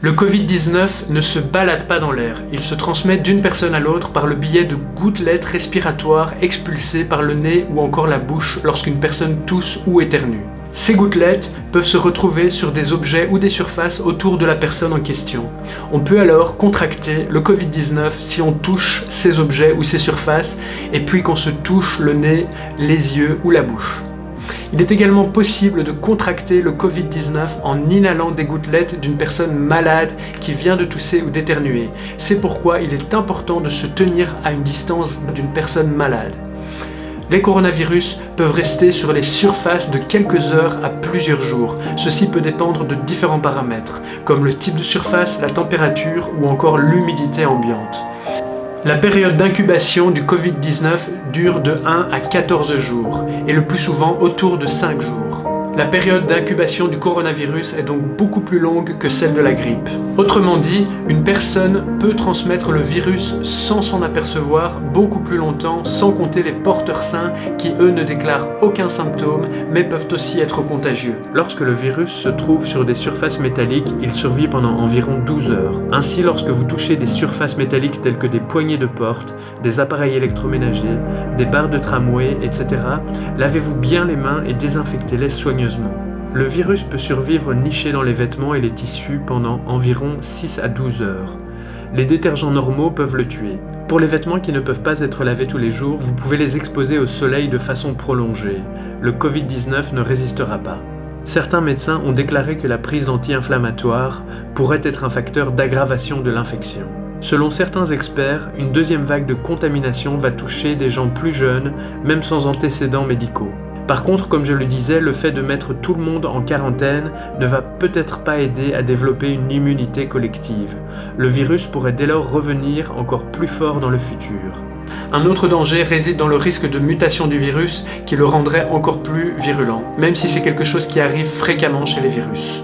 Le Covid-19 ne se balade pas dans l'air, il se transmet d'une personne à l'autre par le biais de gouttelettes respiratoires expulsées par le nez ou encore la bouche lorsqu'une personne tousse ou éternue. Ces gouttelettes peuvent se retrouver sur des objets ou des surfaces autour de la personne en question. On peut alors contracter le Covid-19 si on touche ces objets ou ces surfaces et puis qu'on se touche le nez, les yeux ou la bouche. Il est également possible de contracter le Covid-19 en inhalant des gouttelettes d'une personne malade qui vient de tousser ou d'éternuer. C'est pourquoi il est important de se tenir à une distance d'une personne malade. Les coronavirus peuvent rester sur les surfaces de quelques heures à plusieurs jours. Ceci peut dépendre de différents paramètres, comme le type de surface, la température ou encore l'humidité ambiante. La période d'incubation du Covid-19 dure de 1 à 14 jours et le plus souvent autour de 5 jours. La période d'incubation du coronavirus est donc beaucoup plus longue que celle de la grippe. Autrement dit, une personne peut transmettre le virus sans s'en apercevoir beaucoup plus longtemps, sans compter les porteurs sains qui eux ne déclarent aucun symptôme mais peuvent aussi être contagieux. Lorsque le virus se trouve sur des surfaces métalliques, il survit pendant environ 12 heures. Ainsi, lorsque vous touchez des surfaces métalliques telles que des poignées de porte, des appareils électroménagers, des barres de tramway, etc., lavez-vous bien les mains et désinfectez-les soigneusement. Le virus peut survivre niché dans les vêtements et les tissus pendant environ 6 à 12 heures. Les détergents normaux peuvent le tuer. Pour les vêtements qui ne peuvent pas être lavés tous les jours, vous pouvez les exposer au soleil de façon prolongée. Le Covid-19 ne résistera pas. Certains médecins ont déclaré que la prise anti-inflammatoire pourrait être un facteur d'aggravation de l'infection. Selon certains experts, une deuxième vague de contamination va toucher des gens plus jeunes, même sans antécédents médicaux. Par contre, comme je le disais, le fait de mettre tout le monde en quarantaine ne va peut-être pas aider à développer une immunité collective. Le virus pourrait dès lors revenir encore plus fort dans le futur. Un autre danger réside dans le risque de mutation du virus qui le rendrait encore plus virulent, même si c'est quelque chose qui arrive fréquemment chez les virus.